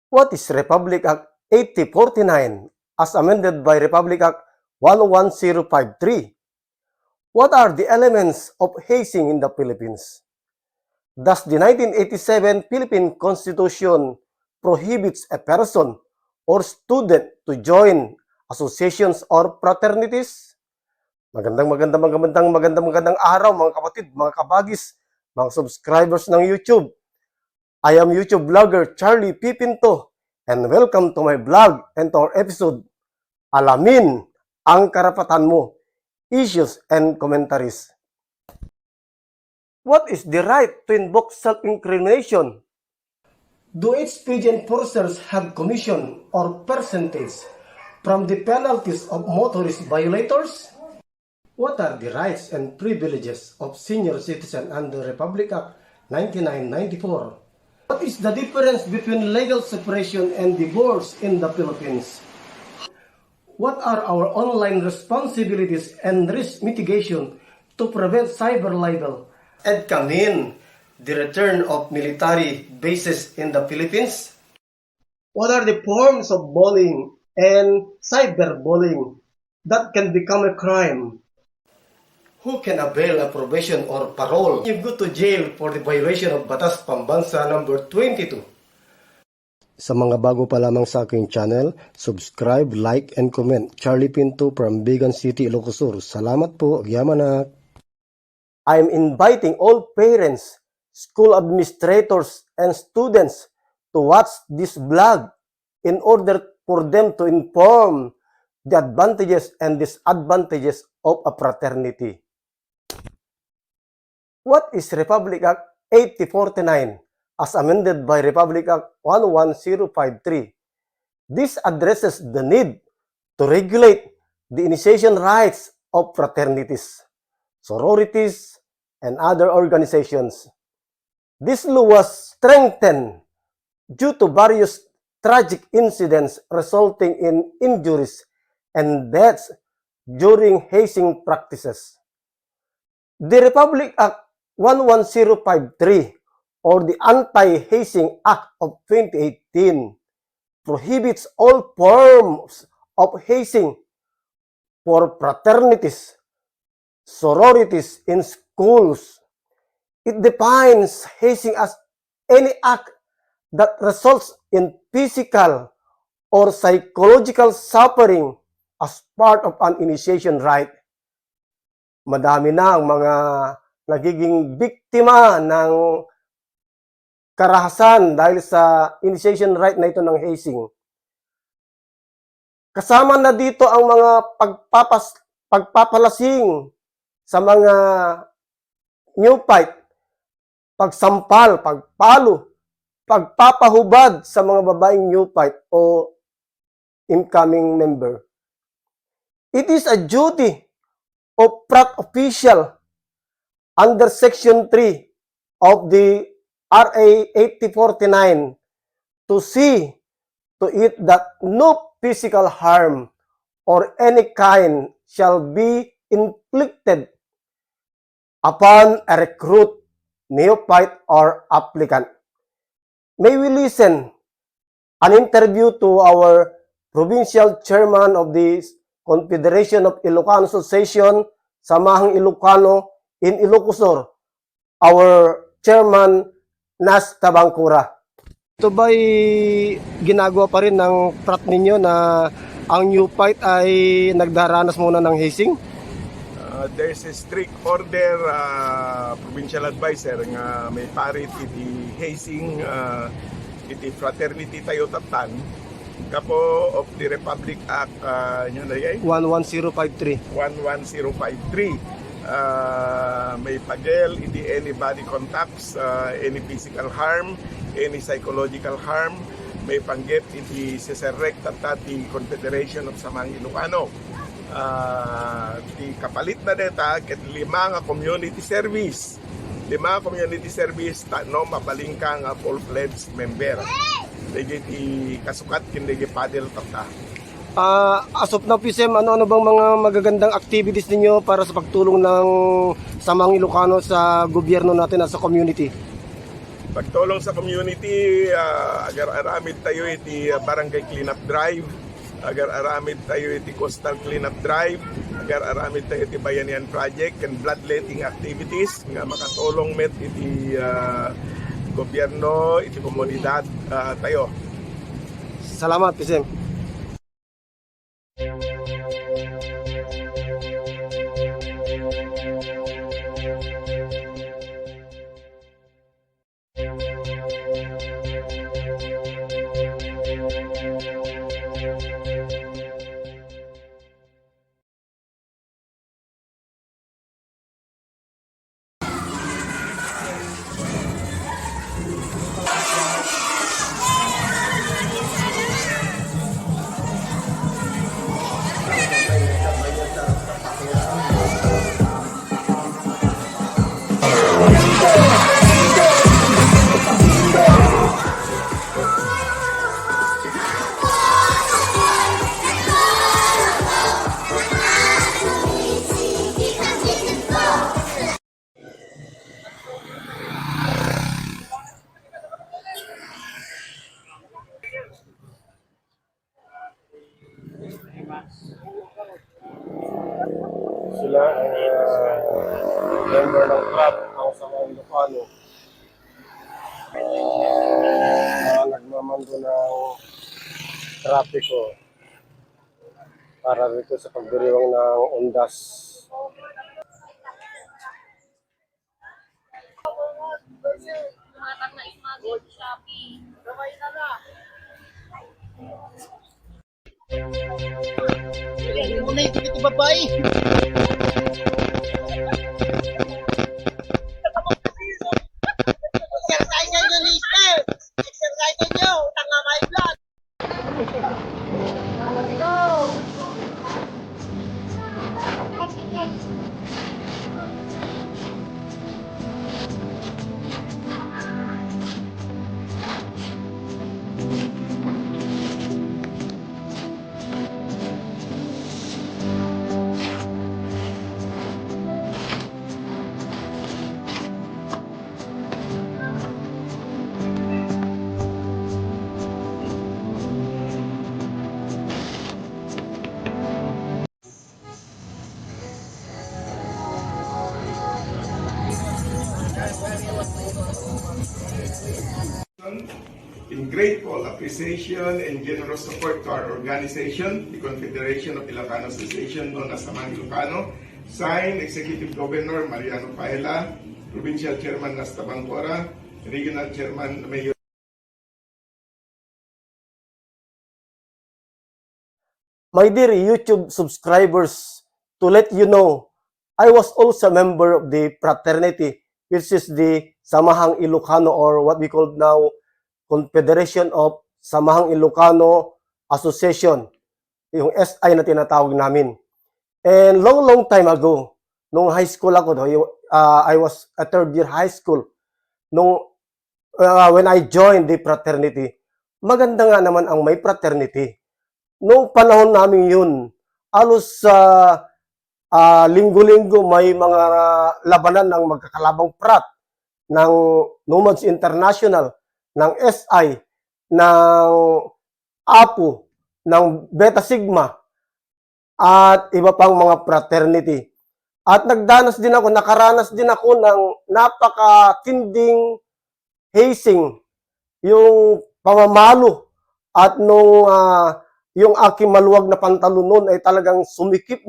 What is Republic Act 8049 as amended by Republic Act 11053? What are the elements of hazing in the Philippines? Does the 1987 Philippine Constitution prohibits a person or student to join associations or fraternities? Magandang araw mga kapatid, mga kabagis, mga subscribers ng YouTube. I am YouTube vlogger Charlie P. Pinto and welcome to my vlog and to our episode, Alamin ang Karapatan Mo, Issues and Commentaries. What is the right to invoke self-incrimination? Do HPG enforcers have commission or percentage from the penalties of motorist violators? What are the rights and privileges of senior citizen under Republic Act 1994? What is the difference between legal separation and divorce in the Philippines? What are our online responsibilities and risk mitigation to prevent cyber libel? And come in, the return of military bases in the Philippines? What are the forms of bullying and cyberbullying that can become a crime? Who can avail a probation or parole? You go to jail for the violation of Batas Pambansa number 22. Sa mga bago pa lamang sa aking channel, subscribe, like, and comment. Charlie Pinto from Bigan City, Ilocos Sur. Salamat po, Yamanak. I am inviting all parents, school administrators, and students to watch this vlog in order for them to inform the advantages and disadvantages of a fraternity. What is Republic Act 8049 as amended by Republic Act 11053? This addresses the need to regulate the initiation rights of fraternities, sororities, and other organizations. This law was strengthened due to various tragic incidents resulting in injuries and deaths during hazing practices. The Republic Act 11053 or the Anti-Hazing Act of 2018 prohibits all forms of hazing for fraternities, sororities in schools. It defines hazing as any act that results in physical or psychological suffering as part of an initiation rite. Madami na ang mga nagiging biktima ng karahasan dahil sa initiation rite na ito ng hazing. Kasama na dito ang mga pagpapalasing sa mga neophyte, pagsampal, pagpalo, pagpapahubad sa mga babaeng neophyte o incoming member. It is a duty of frat official under Section 3 of the RA 8049 to see to it that no physical harm or any kind shall be inflicted upon a recruit, neophyte, or applicant. May we listen an interview to our provincial chairman of the Confederation of Ilocano Association, Samahang Ilocano in Ilocos Sur, our chairman, Nas Tabangkura. Ito ba'y ginagawa pa rin ng frat ninyo na ang neophyte ay nagdaranas muna ng hazing? There's a strict order, provincial advisor nga may parity di hazing iti fraternity tayo tatan kapo of the Republic Act 11053. 11053. May pagel hindi any body contacts, any physical harm, any psychological harm, may panggap hindi siserek tatati Confederation of Samang Ilocano. Di kapalit na deta ket 5 nga community service. 5 community service no mabalingkang full-fledged member. Digi kasukat kindi padel tata. As of now, PSM, ano bang mga magagandang activities ninyo para sa pagtulong ng Samang Ilocano sa gobyerno natin at sa community? Pagtulong sa community, agar aramid tayo iti barangay cleanup drive, agar aramid tayo iti coastal cleanup drive, agar aramid tayo iti bayanihan project and bloodletting activities nga makatulong met iti gobyerno, iti komunidad tayo. Salamat, Pisem. Sila ang member ng club ang Samahang Ilocano nagmamando ng trapiko para rito sa pagdiriwang ng undas. Tumatang na imagine Shopee. Gaway na na. Muna ito ito babae. Exercise nyo ni Sir. Exercise nyo. Tanga may blood. In grateful appreciation and generous support to our organization, the Confederation of Ilocano Association known as Samahang Ilocano, signed Executive Governor Mariano Paela, Provincial Chairman Nasta Bangkora, Regional Chairman Mayor. My dear YouTube subscribers, to let you know, I was also a member of the fraternity, which is the Samahang Ilocano, or what we call now Confederation of Samahang Ilocano Association, yung SI na tinatawag namin. And long time ago, nung high school ako, I was a third year high school, when I joined the fraternity, maganda nga naman ang may fraternity. Noong panahon namin yun, alos sa linggo-linggo may mga labanan ng magkakalabang frat, ng Nomads International, ng SI, ng APO, ng Beta Sigma, at iba pang mga fraternity. At nakaranas din ako ng napakatinding hazing, yung pamamalo, at yung aking maluwag na pantalon noon ay talagang sumikip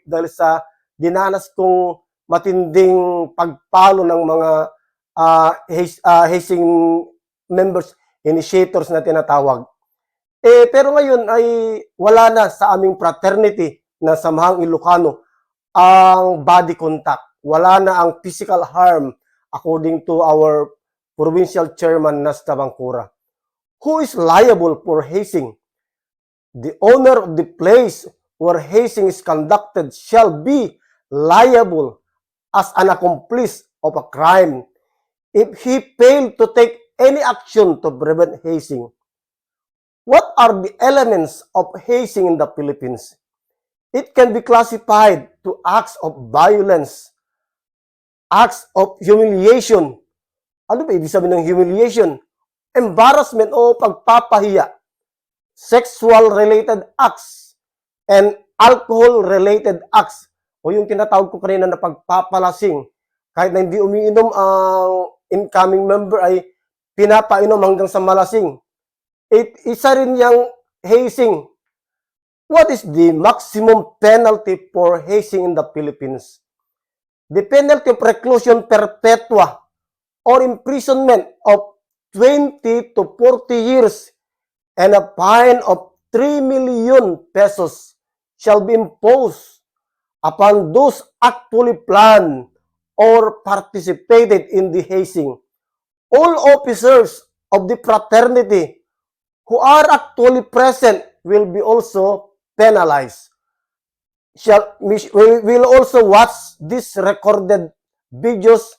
dahil sa dinanas kong matinding pagpalo ng mga hazing members, initiators na tinatawag. Pero ngayon ay wala na sa aming fraternity na Samahang Ilocano ang body contact. Wala na ang physical harm according to our provincial chairman Nasta Bangkora. Who is liable for hazing? The owner of the place where hazing is conducted shall be liable as an accomplice of a crime if he failed to take any action to prevent hazing. What are the elements of hazing in the Philippines? It can be classified to acts of violence, acts of humiliation, Ano ba ibig sabihin ng humiliation? Embarrassment o pagpapahiya, sexual-related acts, and alcohol-related acts, o yung tinatawag ko kanina na pagpapalasing. Kahit na hindi umiinom ang incoming member ay pinapainom hanggang sa malasing. Isa rin yung hazing. What is the maximum penalty for hazing in the Philippines? The penalty of reclusion perpetua or imprisonment of 20 to 40 years and a fine of 3 million pesos shall be imposed upon those actually planned or participated in the hazing. All officers of the fraternity who are actually present will be also penalized. Will also watch these recorded videos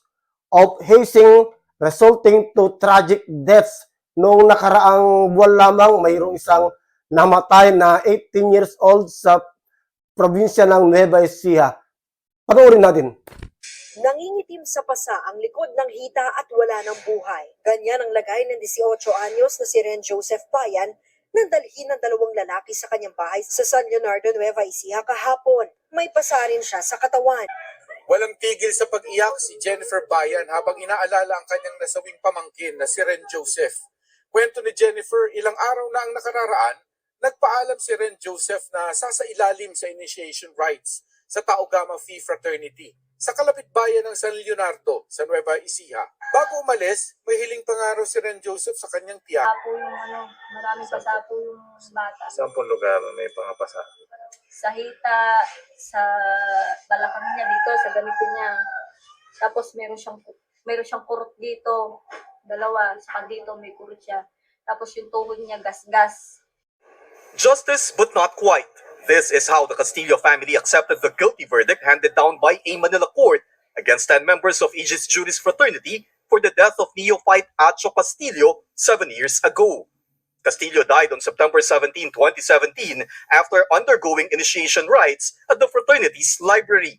of hazing resulting to tragic deaths. Noong nakaraang buwan lamang, mayroong isang namatay na 18 years old sa probinsya ng Nueva Ecija. Panoorin natin. Nangingitim sa pasa ang likod ng hita at wala ng buhay. Ganyan ang lagay ng 18 anyos na si Ren Joseph Bayan nang dalhin ng dalawang lalaki sa kanyang bahay sa San Leonardo, Nueva Ecija kahapon. May pasa rin siya sa katawan. Walang tigil sa pag-iyak si Jennifer Bayan habang inaalala ang kanyang nasawing pamangkin na si Ren Joseph. Kwento ni Jennifer, ilang araw na ang nakararaan, nagpaalam si Ren Joseph na sasailalim sa initiation rites sa Tau Gamma Phi Fraternity sa kalapit bayan ng San Leonardo sa Nueva Ecija. Bago umalis, may hiling pangaraw si Ren Joseph sa kanyang tiyak. Pasapo yung maraming pasapo yung bata. Saan pong lugar may pangapasa? Sa hita, sa balakang niya dito, sa ganito niya. Tapos meron siyang kurot dito, dalawa, saka dito may kurot siya. Tapos yung tuhod niya gas-gas. Justice but not quite. This is how the Castillo family accepted the guilty verdict handed down by a Manila court against 10 members of Aegis Juris Fraternity for the death of neophyte Acho Castillo 7 years ago. Castillo died on September 17, 2017 after undergoing initiation rites at the fraternity's library.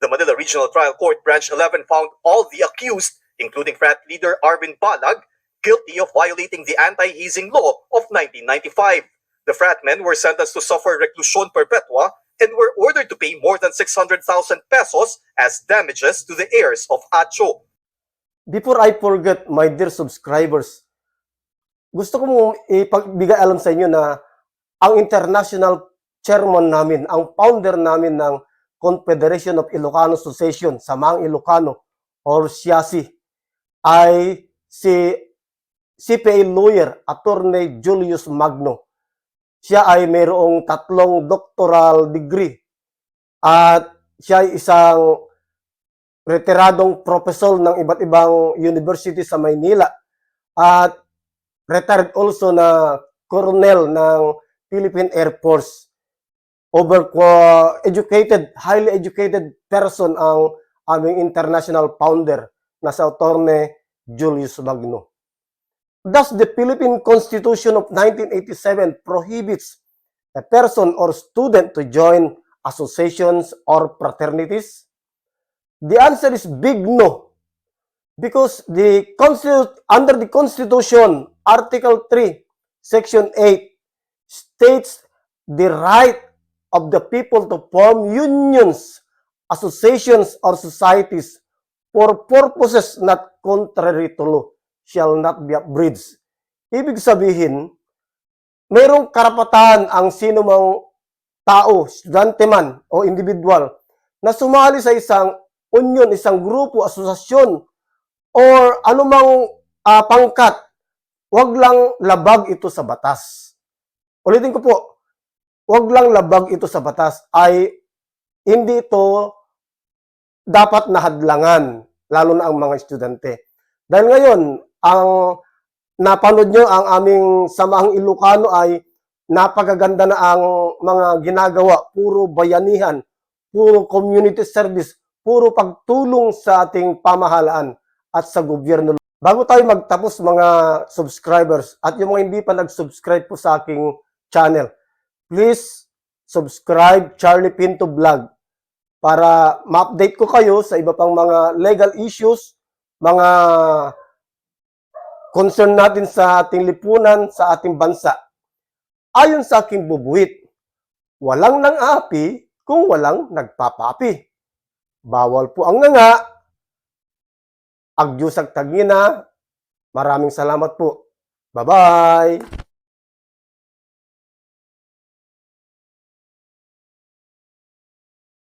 The Manila Regional Trial Court Branch 11 found all the accused, including frat leader Arvin Balag, guilty of violating the anti-hazing law of 1995. The frat men were sentenced to suffer reclusion perpetua and were ordered to pay more than 600,000 pesos as damages to the heirs of Acho. Before I forget, my dear subscribers, gusto ko mong ipagbigay alam sa inyo na ang international chairman namin, ang founder namin ng Confederation of Ilocano Association, Samaang Ilocano, or SIASI, ay si CPA lawyer, Attorney Julius Magno. Siya ay mayroong 3 doctoral degree at siya ay isang retiradong professor ng iba't ibang university sa Maynila at retired also na colonel ng Philippine Air Force. Highly educated person ang aming international founder na sa Attorney Julius Magno. Thus, the Philippine Constitution of 1987 prohibits a person or student to join associations or fraternities? The answer is big no. Because under the Constitution, Article 3, Section 8, states the right of the people to form unions, associations, or societies for purposes not contrary to law shall not be abridged. Ibig sabihin, mayroong karapatan ang sino mang tao, estudyante man o individual, na sumali sa isang union, isang grupo, asosasyon, or anumang pangkat, wag lang labag ito sa batas. Ulitin ko po, wag lang labag ito sa batas ay hindi ito dapat na hadlangan, lalo na ang mga estudyante. Dahil ngayon, ang napanood nyo ang aming Samaang Ilocano ay napakaganda na ang mga ginagawa, puro bayanihan, puro community service, puro pagtulong sa ating pamahalaan at sa gobyerno. Bago tayo magtapos mga subscribers at yung mga hindi pa nag-subscribe po sa aking channel, please subscribe Charlie Pinto Vlog para ma-update ko kayo sa iba pang mga legal issues, mga concern natin sa ating lipunan, sa ating bansa. Ayon sa aking bubuhit, walang nang-aapi kung walang nagpapaapi. Bawal po ang nga. Agdiyos ag tagina. Maraming salamat po. Bye-bye!